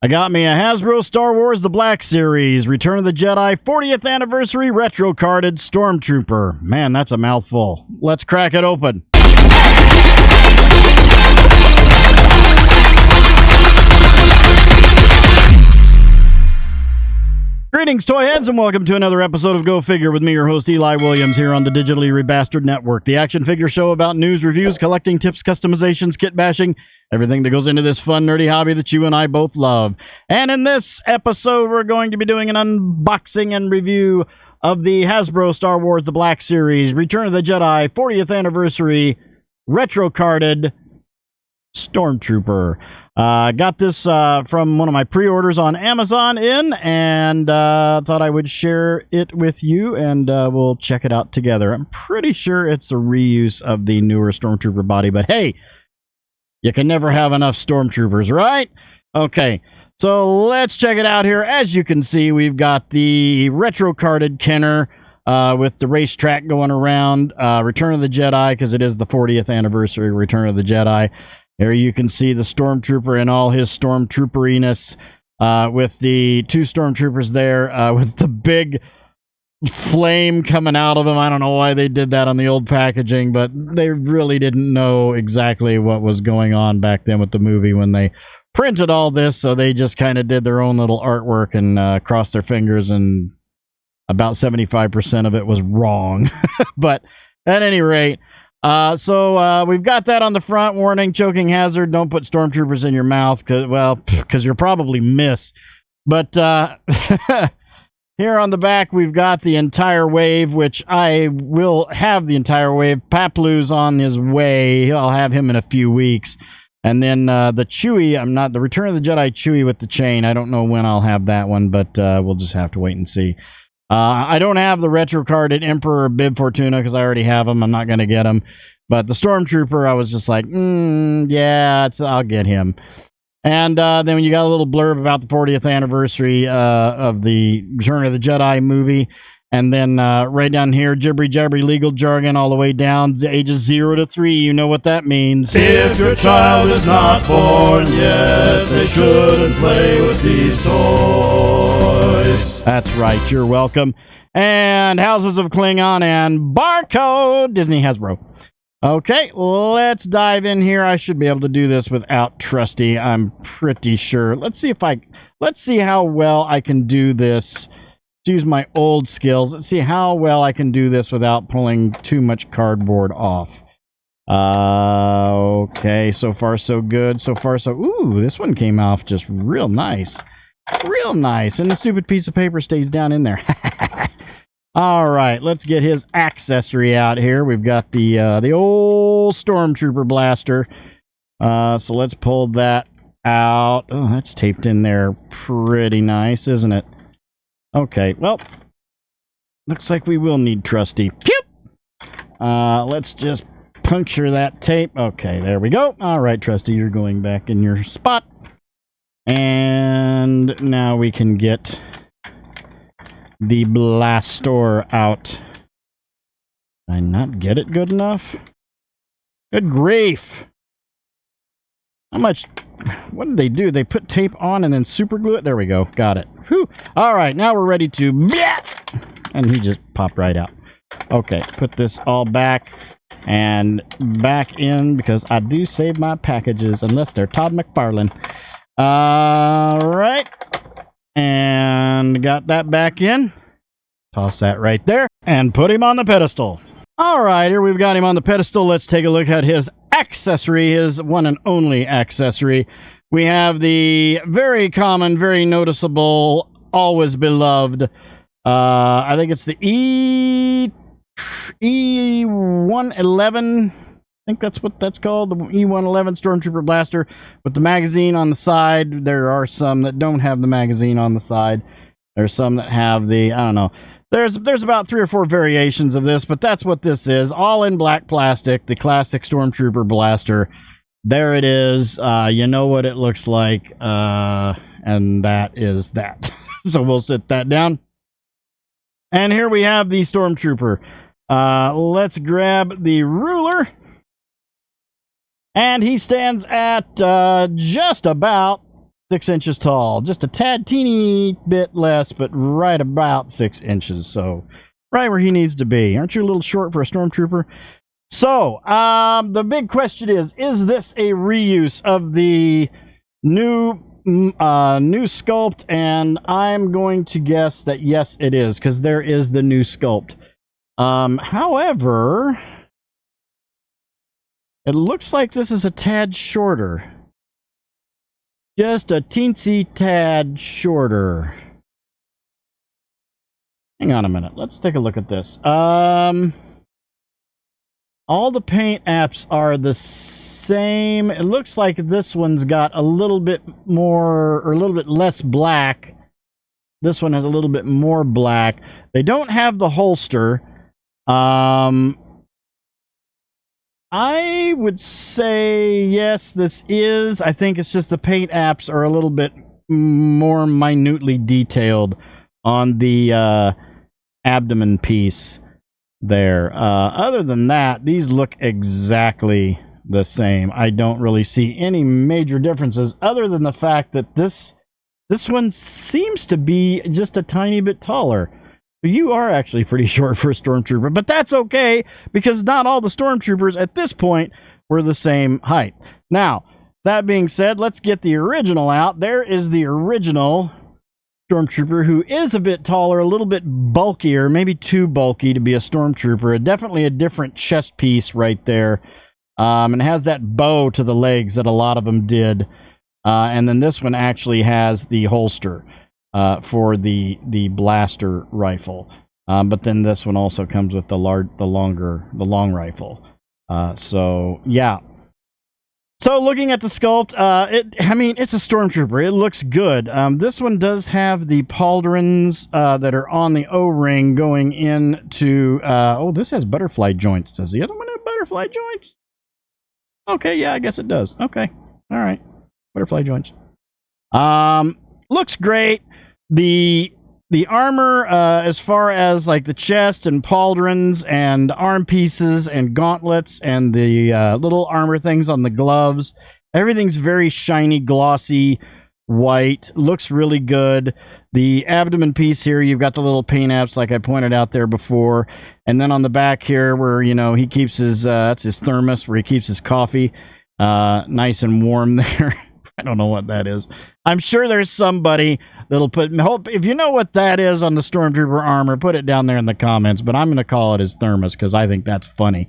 I got me a Hasbro Star Wars The Black Series, Return of the Jedi 40th Anniversary Retro Carded Stormtrooper. Man, that's a mouthful. Let's crack it open. Greetings, toy heads, and welcome to another episode of Go Figure with me, your host, Eli Williams, here on the Digitally Rebastard Network, the action figure show about news, reviews, collecting tips, customizations, kit bashing, everything that goes into this fun, nerdy hobby that you and I both love. And in this episode, we're going to be doing an unboxing and review of the Hasbro Star Wars The Black Series, Return of the Jedi 40th Anniversary Retro Carded Stormtrooper. Got this from one of my pre-orders on Amazon and thought I would share it with you, and we'll check it out together. I'm pretty sure it's a reuse of the newer Stormtrooper body, but hey, you can never have enough Stormtroopers, right? Okay, so let's check it out here. As you can see, we've got the retro-carded Kenner with the racetrack going around. Return of the Jedi, because it is the 40th anniversary Return of the Jedi. Here you can see the Stormtrooper in all his Stormtrooperiness, with the two Stormtroopers there, with the big flame coming out of them. I don't know why they did that on the old packaging, but they really didn't know exactly what was going on back then with the movie when they printed all this, so they just kind of did their own little artwork and crossed their fingers, and about 75% of it was wrong. But at any rate, so we've got that on the front. Warning, choking hazard. Don't put Stormtroopers in your mouth, because you'll probably miss. But here on the back, we've got the entire wave, which I will have the entire wave. Paplu's on his way. I'll have him in a few weeks. And then the Chewie, the Return of the Jedi Chewie with the chain. I don't know when I'll have that one, but we'll just have to wait and see. I don't have the retro-carded Emperor Bib Fortuna because I already have them. I'm not going to get them. But the Stormtrooper, I was just like, yeah, I'll get him. And then when you got a little blurb about the 40th anniversary of the Return of the Jedi movie, and then right down here, jibbery-jabbery legal jargon all the way down, ages 0 to 3, you know what that means. If your child is not born yet, they shouldn't play with these toys. That's right, you're welcome. And Houses of Klingon and Barcode, Disney Hasbro. Okay, let's dive in here. I should be able to do this without Trusty, I'm pretty sure. Let's see how well I can do this. Let's use my old skills. Let's see how well I can do this without pulling too much cardboard off. Okay, so far so good. So far so... Ooh, this one came off just real nice. Real nice. And the stupid piece of paper stays down in there. All right, let's get his accessory out here. We've got the old Stormtrooper blaster. So let's pull that out. Oh, that's taped in there pretty nice, isn't it? Okay, well, looks like we will need Trusty. Let's just puncture that tape. Okay, there we go. All right, Trusty, you're going back in your spot. And now we can get the Blastor out. Did I not get it good enough? Good grief. How much... What did they do? They put tape on and then super glue it? There we go. Got it. Whew. All right, now we're ready to... And he just popped right out. Okay, put this all back and back in, because I do save my packages unless they're Todd McFarlane. All right. And got that back in. Toss that right there. And put him on the pedestal. All right, here we've got him on the pedestal. Let's take a look at his accessory, his one and only accessory. We have the very common, very noticeable, always beloved, I think it's the E111. I think that's what that's called, the E111 Stormtrooper blaster with the magazine on the side. There are some that don't have the magazine on the side. There's some that have the, I don't know. There's about 3 or 4 variations of this, but that's what this is. All in black plastic, the classic Stormtrooper blaster. There it is. You know what it looks like, and that is that. So we'll sit that down. And here we have the Stormtrooper. Let's grab the ruler. And he stands at just about 6 inches tall. Just a tad teeny bit less, but right about 6 inches. So right where he needs to be. Aren't you a little short for a Stormtrooper? So, the big question is this a reuse of the new sculpt? And I'm going to guess that yes, it is, because there is the new sculpt. However, it looks like this is a tad shorter. Just a teensy tad shorter. Hang on a minute. Let's take a look at this. All the paint apps are the same. It looks like this one's got a little bit more, or a little bit less black. This one has a little bit more black. They don't have the holster. I would say yes, this is. I think it's just the paint apps are a little bit more minutely detailed on the abdomen piece there. Other than that, these look exactly the same. I don't really see any major differences other than the fact that this one seems to be just a tiny bit taller. You are actually pretty short for a Stormtrooper, but that's okay, because not all the Stormtroopers at this point were the same height. Now, that being said, let's get the original out. There is the original Stormtrooper, who is a bit taller, a little bit bulkier, maybe too bulky to be a Stormtrooper. Definitely a different chest piece right there. And has that bow to the legs that a lot of them did. And then this one actually has the holster for the blaster rifle. But then this one also comes with the long rifle. So yeah. So looking at the sculpt, it's a Stormtrooper. It looks good. This one does have the pauldrons that are on the O-ring going into... this has butterfly joints. Does the other one have butterfly joints? Okay, yeah, I guess it does. Okay, all right. Butterfly joints. Looks great. The armor, as far as like the chest and pauldrons and arm pieces and gauntlets and the little armor things on the gloves, everything's very shiny, glossy, white. Looks really good. The abdomen piece here, you've got the little paint apps like I pointed out there before. And then on the back here where, he keeps his, that's his thermos where he keeps his coffee nice and warm there. I don't know what that is. I'm sure there's somebody that'll put... If you know what that is on the Stormtrooper armor, put it down there in the comments. But I'm going to call it his thermos because I think that's funny.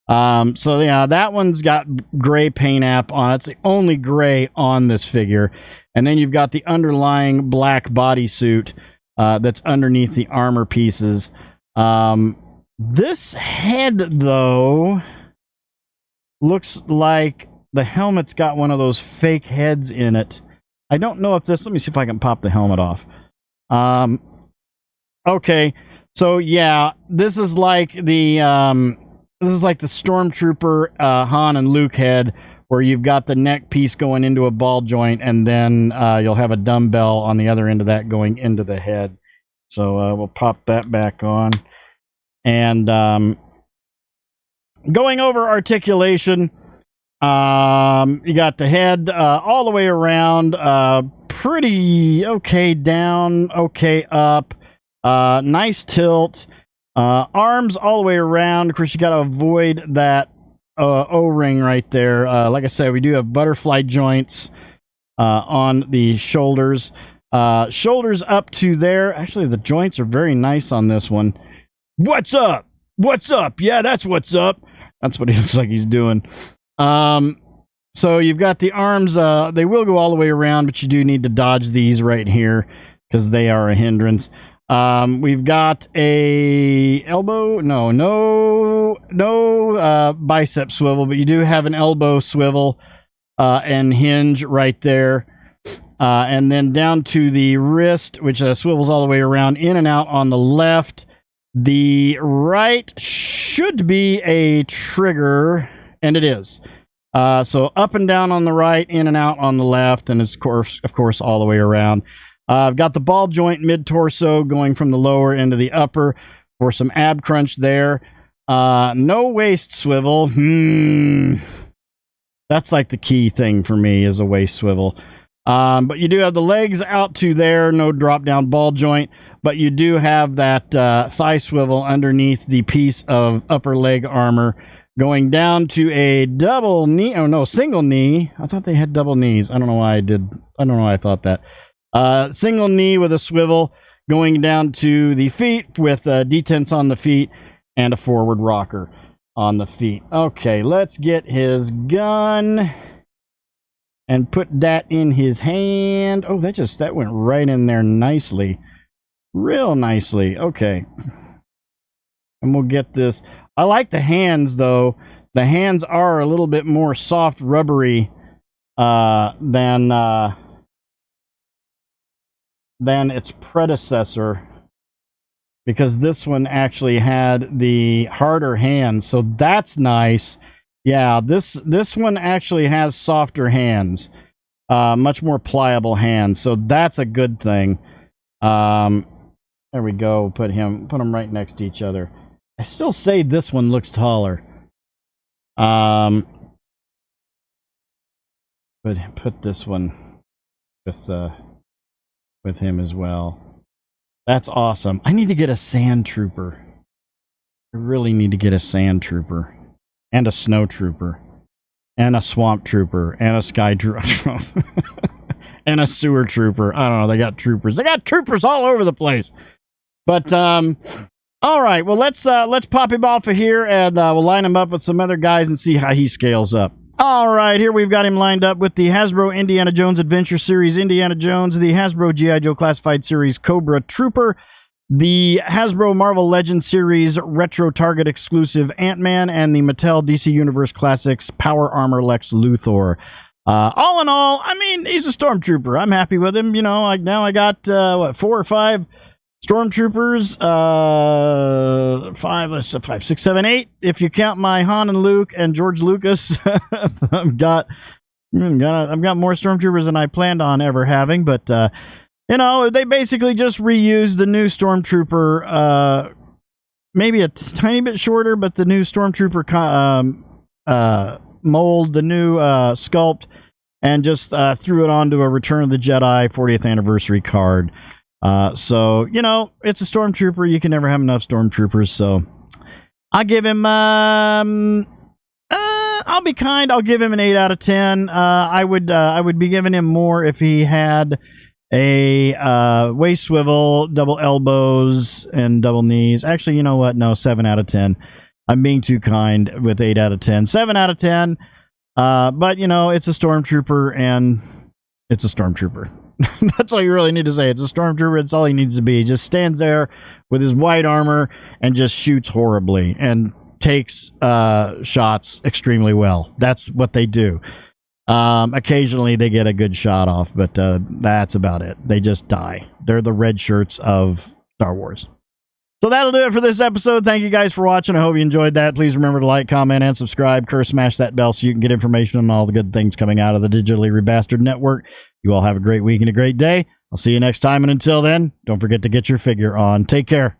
So, yeah, that one's got gray paint app on it. It's the only gray on this figure. And then you've got the underlying black bodysuit that's underneath the armor pieces. This head, though, looks like... the helmet's got one of those fake heads in it. I don't know if this... Let me see if I can pop the helmet off. Okay. So, yeah. This is like the... the Stormtrooper Han and Luke head, where you've got the neck piece going into a ball joint, and then you'll have a dumbbell on the other end of that going into the head. So, we'll pop that back on. And going over articulation... you got the head all the way around, pretty okay down, okay up, nice tilt, arms all the way around. Of course, you got to avoid that O-ring right there. Like I said, we do have butterfly joints on the shoulders. Shoulders up to there. Actually, the joints are very nice on this one. What's up? What's up? Yeah, that's what's up. That's what he looks like he's doing. So you've got the arms, they will go all the way around, but you do need to dodge these right here because they are a hindrance. We've got a elbow, no bicep swivel, but you do have an elbow swivel, and hinge right there. And then down to the wrist, which swivels all the way around in and out on the left. The right should be a trigger. And it is. So up and down on the right, in and out on the left, and of course, all the way around. I've got the ball joint mid-torso going from the lower into the upper for some ab crunch there. No waist swivel. That's like the key thing for me is a waist swivel. But you do have the legs out to there, no drop down ball joint, but you do have that thigh swivel underneath the piece of upper leg armor going down to a double knee. Oh no, single knee. I thought they had double knees. I don't know why I thought that. Single knee with a swivel going down to the feet with detents on the feet and a forward rocker on the feet. Okay, let's get his gun and put that in his hand. Oh, that went right in there nicely. Real nicely. Okay. And we'll get this. I like the hands, though. The hands are a little bit more soft, rubbery than its predecessor, because this one actually had the harder hands, so that's nice. Yeah, this one actually has softer hands, much more pliable hands, so that's a good thing. There we go. Put them right next to each other. I still say this one looks taller. But put this one with him as well. That's awesome. I need to get a sand trooper. I really need to get a sand trooper. And a snow trooper. And a swamp trooper. And a sky trooper. And a sewer trooper. I don't know. They got troopers. They got troopers all over the place. But, all right. Well, let's pop him off of here. And we'll line him up with some other guys and see how he scales up. All right, here we've got him lined up with the Hasbro Indiana Jones Adventure Series Indiana Jones, the Hasbro G.I. Joe Classified Series Cobra Trooper, the Hasbro Marvel Legends Series Retro Target Exclusive Ant-Man, and the Mattel DC Universe Classics Power Armor Lex Luthor. All in all, I mean, he's a Stormtrooper. I'm happy with him. You know, now I got, 4 or 5 Stormtroopers, 5, 6, 7, 8. If you count my Han and Luke and George Lucas, I've got more Stormtroopers than I planned on ever having. But you know, they basically just reused the new Stormtrooper, maybe a tiny bit shorter, but the new Stormtrooper mold, the new sculpt, and just threw it onto a Return of the Jedi 40th anniversary card. So, you know, it's a Stormtrooper. You can never have enough Stormtroopers. So I'll give him, I'll be kind. I'll give him an 8 out of 10. I would be giving him more if he had a, waist swivel, double elbows, and double knees. Actually, you know what? No, 7 out of 10. I'm being too kind with 8 out of 10. 7 out of 10. But, you know, it's a Stormtrooper, and it's a Stormtrooper. That's all you really need to say. It's a Stormtrooper. It's all he needs to be. He just stands there with his white armor and just shoots horribly and takes shots extremely well. That's what they do. Occasionally they get a good shot off, but that's about it. They just die. They're the red shirts of Star Wars. So that'll do it for this episode. Thank you guys for watching. I hope you enjoyed that. Please remember to like, comment, and subscribe. Smash that bell so you can get information on all the good things coming out of the Digitally Rebastard Network. You all have a great week and a great day. I'll see you next time, and until then, don't forget to get your figure on. Take care.